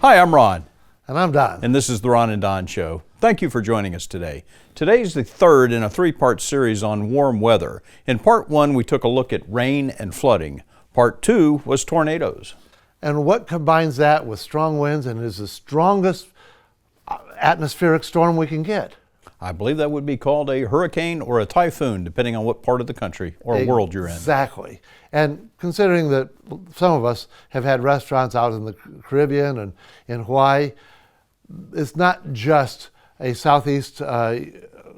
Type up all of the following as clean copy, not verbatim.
Hi, I'm Ron. And I'm Don. And this is the Ron and Don Show. Thank you for joining us today. Today's the third in a three-part series on warm weather. In part one, we took a look at rain and flooding. Part two was tornadoes. And what combines that with strong winds and is the strongest atmospheric storm we can get? I believe that would be called a hurricane or a typhoon, depending on what part of the country or world you're in. Exactly. And considering that some of us have had restaurants out in the Caribbean and in Hawaii, it's not just a southeast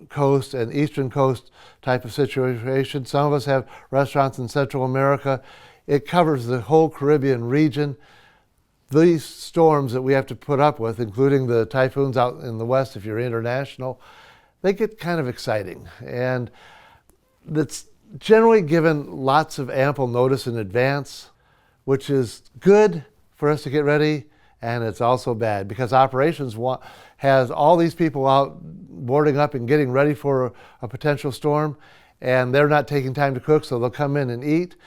coast and eastern coast type of situation. Some of us have restaurants in Central America. It covers the whole Caribbean region. These storms that we have to put up with, including the typhoons out in the west if you're international, they get kind of exciting. And that's generally given lots of ample notice in advance, which is good for us to get ready, and it's also bad because operations has all these people out boarding up and getting ready for a potential storm, and they're not taking time to cook, so they'll come in and eat.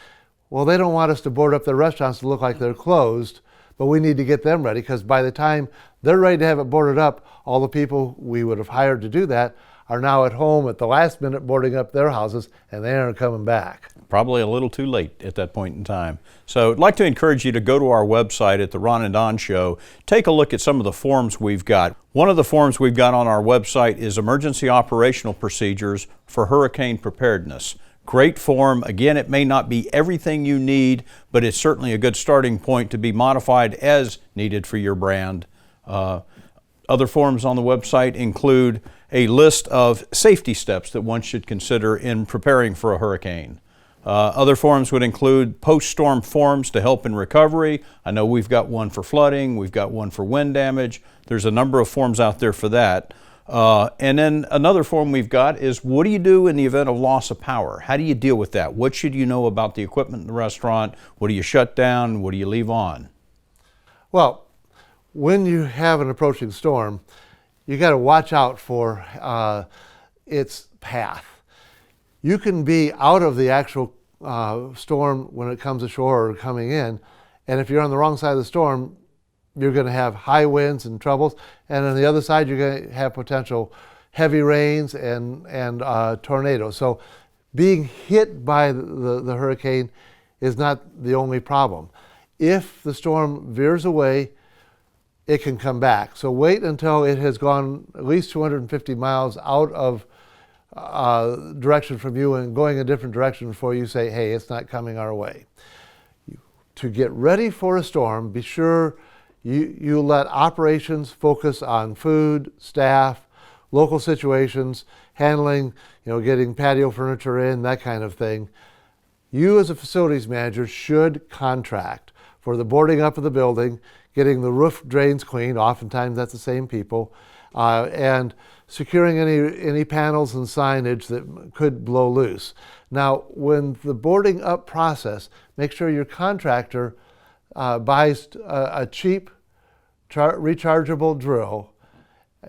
Well, they don't want us to board up their restaurants to look like they're closed, but we need to get them ready because by the time they're ready to have it boarded up, all the people we would have hired to do that are now at home at the last minute boarding up their houses, and they aren't coming back. Probably a little too late at that point in time. So I'd like to encourage you to go to our website at the Ron and Don Show. Take a look at some of the forms we've got. One of the forms we've got on our website is Emergency Operational Procedures for Hurricane Preparedness. Great form. Again, it may not be everything you need, but it's certainly a good starting point to be modified as needed for your brand. Other forms on the website include a list of safety steps that one should consider in preparing for a hurricane. Other forms would include post-storm forms to help in recovery. I know we've got one for flooding, we've got one for wind damage. There's a number of forms out there for that. And then another form we've got is what do you do in the event of loss of power? How do you deal with that? What should you know about the equipment in the restaurant? What do you shut down? What do you leave on? Well, when you have an approaching storm, you got to watch out for its path. You can be out of the actual storm when it comes ashore or coming in, and if you're on the wrong side of the storm, you're going to have high winds and troubles, and on the other side you're going to have potential heavy rains and tornadoes. So being hit by the hurricane is not the only problem. If the storm veers away, it can come back. So wait until it has gone at least 250 miles out of direction from you and going a different direction before you say, hey, it's not coming our way. To get ready for a storm, be sure you let operations focus on food, staff, local situations, handling, getting patio furniture in, that kind of thing. You as a facilities manager should contract for the boarding up of the building, getting the roof drains cleaned, oftentimes that's the same people, and securing any panels and signage that could blow loose. Now, when the boarding up process, make sure your contractor buys a cheap rechargeable drill,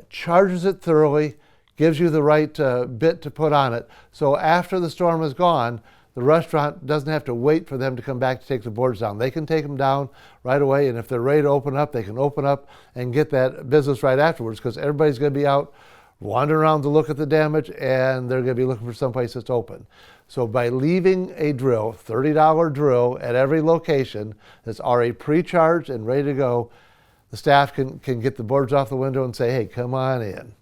charges it thoroughly, gives you the right bit to put on it. So after the storm is gone, the restaurant doesn't have to wait for them to come back to take the boards down. They can take them down right away, and if they're ready to open up, they can open up and get that business right afterwards because everybody's going to be out wandering around to look at the damage, and they're going to be looking for someplace that's open. So by leaving a drill, $30 drill at every location that's already pre-charged and ready to go, the staff can get the boards off the window and say, hey, come on in.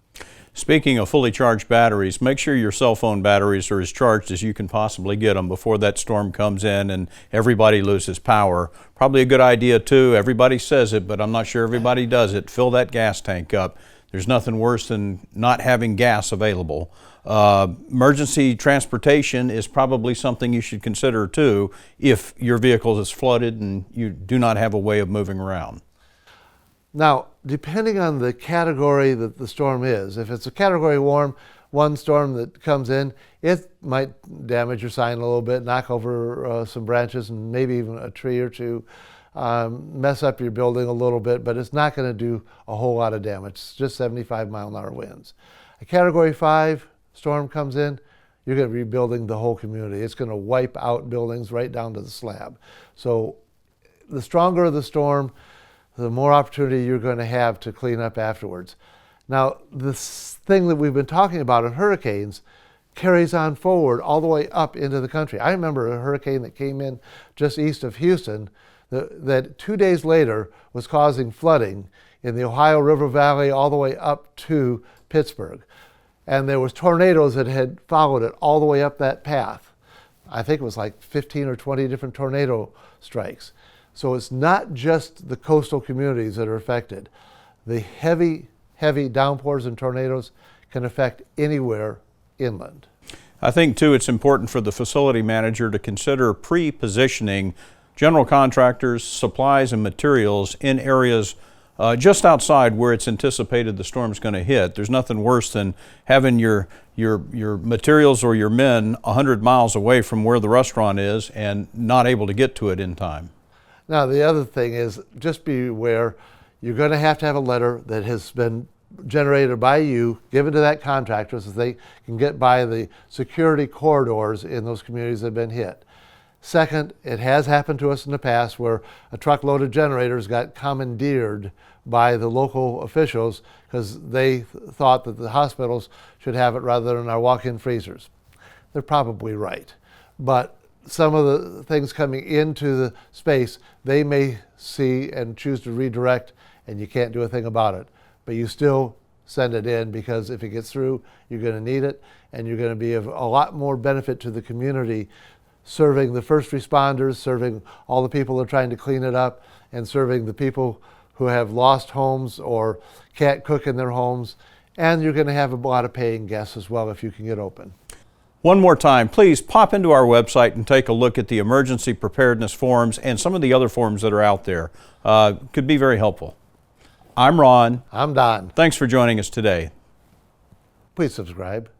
Speaking of fully charged batteries, make sure your cell phone batteries are as charged as you can possibly get them before that storm comes in and everybody loses power. Probably a good idea too. Everybody says it, but I'm not sure everybody does it. Fill that gas tank up. There's nothing worse than not having gas available. Emergency transportation is probably something you should consider too if your vehicle is flooded and you do not have a way of moving around. Now, depending on the category that the storm is, if it's a category 1 storm that comes in, it might damage your sign a little bit, knock over some branches and maybe even a tree or two, mess up your building a little bit, but it's not going to do a whole lot of damage. It's just 75-mile-an-hour winds. A category 5 storm comes in, you're going to be rebuilding the whole community. It's going to wipe out buildings right down to the slab. So the stronger the storm, the more opportunity you're going to have to clean up afterwards. Now, this thing that we've been talking about in hurricanes carries on forward all the way up into the country. I remember a hurricane that came in just east of Houston that 2 days later was causing flooding in the Ohio River Valley all the way up to Pittsburgh. And there was tornadoes that had followed it all the way up that path. I think it was like 15 or 20 different tornado strikes. So it's not just the coastal communities that are affected. The heavy downpours and tornadoes can affect anywhere inland. I think too it's important for the facility manager to consider pre-positioning general contractors, supplies and materials in areas just outside where it's anticipated the storm's going to hit. There's nothing worse than having your materials or your men 100 miles away from where the restaurant is and not able to get to it in time. Now the other thing is, just be aware, you're going to have a letter that has been generated by you, given to that contractor so they can get by the security corridors in those communities that have been hit. Second, it has happened to us in the past where a truckload of generators got commandeered by the local officials because they thought that the hospitals should have it rather than our walk-in freezers. They're probably right. But some of the things coming into the space, they may see and choose to redirect, and you can't do a thing about it. But you still send it in, because if it gets through, you're going to need it, and you're going to be of a lot more benefit to the community, serving the first responders, serving all the people that are trying to clean it up, and serving the people who have lost homes or can't cook in their homes. And you're going to have a lot of paying guests as well if you can get open. One more time, please pop into our website and take a look at the emergency preparedness forms and some of the other forms that are out there. Could be very helpful. I'm Ron. I'm Don. Thanks for joining us today. Please subscribe.